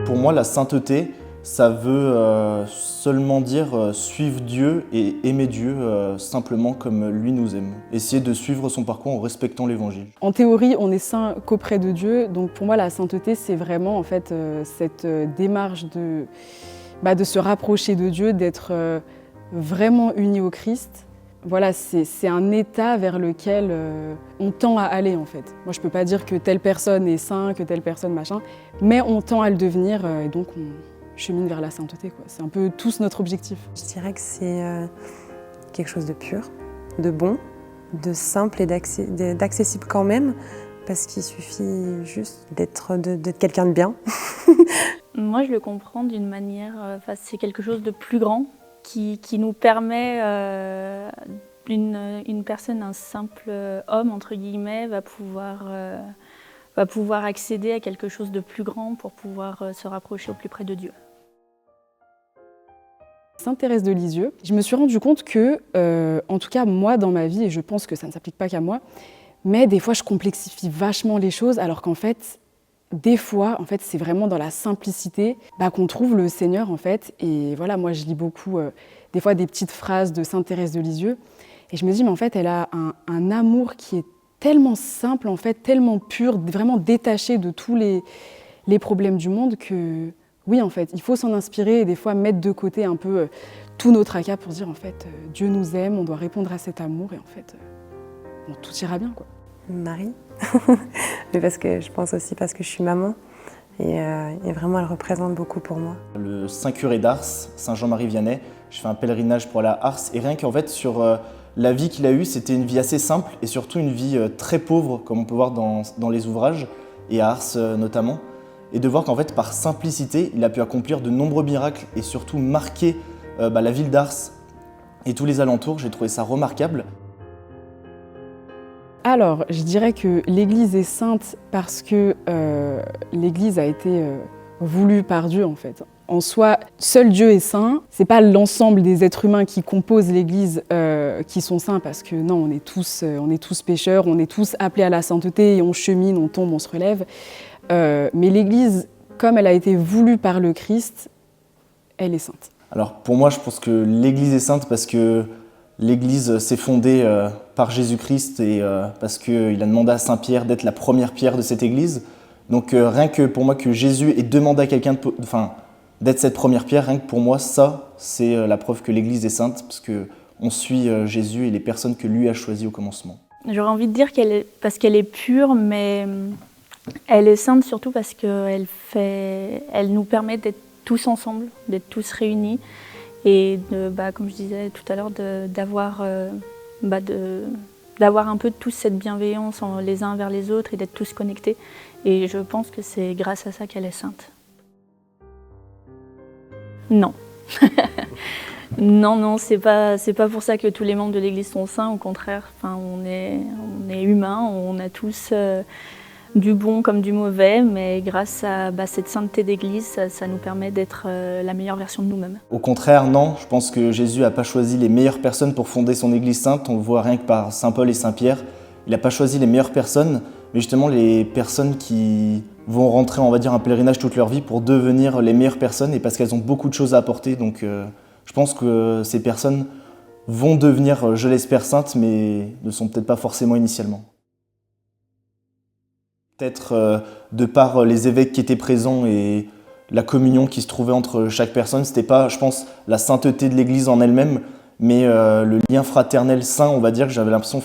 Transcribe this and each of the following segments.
Pour moi, la sainteté, ça veut seulement dire suivre Dieu et aimer Dieu simplement comme lui nous aime. Essayer de suivre son parcours en respectant l'Évangile. En théorie, on est saint qu'auprès de Dieu, donc pour moi la sainteté c'est vraiment en fait cette démarche de se rapprocher de Dieu, d'être vraiment uni au Christ. Voilà, c'est un état vers lequel on tend à aller en fait. Moi je peux pas dire que telle personne est saint, que telle personne machin, mais on tend à le devenir et donc on chemine vers la sainteté, quoi. C'est un peu tous notre objectif. Je dirais que c'est quelque chose de pur, de bon, de simple et d'accessible quand même, parce qu'il suffit juste d'être quelqu'un de bien. Moi, je le comprends d'une manière, c'est quelque chose de plus grand qui nous permet, une personne, un simple homme, entre guillemets, va pouvoir accéder à quelque chose de plus grand pour pouvoir se rapprocher au plus près de Dieu. Sainte Thérèse de Lisieux, je me suis rendu compte que, en tout cas moi dans ma vie, et je pense que ça ne s'applique pas qu'à moi, mais des fois je complexifie vachement les choses alors qu'en fait, des fois, en fait, c'est vraiment dans la simplicité qu'on trouve le Seigneur en fait. Et voilà, moi je lis beaucoup des fois des petites phrases de Sainte Thérèse de Lisieux et je me dis mais en fait elle a un amour qui est tellement simple en fait, tellement pur, vraiment détaché de tous les problèmes du monde que oui, en fait, il faut s'en inspirer et des fois mettre de côté un peu tout notre tracas pour dire en fait Dieu nous aime, on doit répondre à cet amour et en fait tout ira bien, quoi. Marie, mais je pense aussi parce que je suis maman et vraiment elle représente beaucoup pour moi. Le Saint Curé d'Ars, Saint Jean-Marie Vianney, je fais un pèlerinage pour aller à Ars et rien qu'en fait sur la vie qu'il a eue, c'était une vie assez simple et surtout une vie très pauvre comme on peut voir dans les ouvrages et à Ars notamment. Et de voir qu'en fait, par simplicité, il a pu accomplir de nombreux miracles et surtout marquer la ville d'Ars et tous les alentours. J'ai trouvé ça remarquable. Alors, je dirais que l'Église est sainte parce que l'Église a été voulue par Dieu, en fait. En soi, seul Dieu est saint. C'est pas l'ensemble des êtres humains qui composent l'Église qui sont saints, parce que non, on est tous pécheurs, on est tous appelés à la sainteté et on chemine, on tombe, on se relève. Mais l'Église, comme elle a été voulue par le Christ, elle est sainte. Alors pour moi, je pense que l'Église est sainte parce que l'Église s'est fondée par Jésus-Christ et parce qu'il a demandé à Saint-Pierre d'être la première pierre de cette Église. Donc rien que pour moi que Jésus ait demandé à quelqu'un d'être cette première pierre, rien que pour moi, ça, c'est la preuve que l'Église est sainte parce qu'on suit Jésus et les personnes que lui a choisies au commencement. J'aurais envie de dire parce qu'elle est pure, mais elle est sainte surtout parce qu'elle nous permet d'être tous ensemble, d'être tous réunis et comme je disais tout à l'heure, d'avoir un peu tous cette bienveillance les uns vers les autres et d'être tous connectés. Et je pense que c'est grâce à ça qu'elle est sainte. Non. Non, c'est pas pour ça que tous les membres de l'Église sont saints, au contraire. Enfin, on est humains, on a tous du bon comme du mauvais, mais grâce à cette sainteté d'Église, ça nous permet d'être la meilleure version de nous-mêmes. Au contraire, non. Je pense que Jésus n'a pas choisi les meilleures personnes pour fonder son Église sainte. On le voit rien que par Saint Paul et Saint Pierre. Il n'a pas choisi les meilleures personnes, mais justement les personnes qui vont rentrer, on va dire, un pèlerinage toute leur vie pour devenir les meilleures personnes et parce qu'elles ont beaucoup de choses à apporter. Donc je pense que ces personnes vont devenir, je l'espère, saintes, mais ne sont peut-être pas forcément initialement. Peut-être de par les évêques qui étaient présents et la communion qui se trouvait entre chaque personne, c'était pas, je pense, la sainteté de l'Église en elle-même, mais le lien fraternel saint, on va dire, que j'avais l'impression,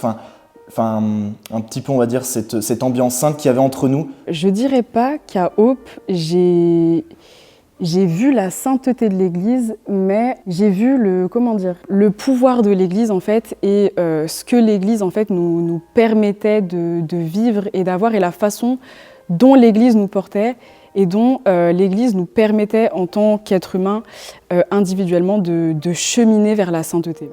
un petit peu, on va dire, cette ambiance sainte qu'il y avait entre nous. Je dirais pas qu'à Hope, j'ai vu la sainteté de l'Église, mais j'ai vu le pouvoir de l'Église en fait et ce que l'Église en fait nous permettait de vivre et d'avoir et la façon dont l'Église nous portait et dont l'Église nous permettait en tant qu'être humain individuellement de cheminer vers la sainteté.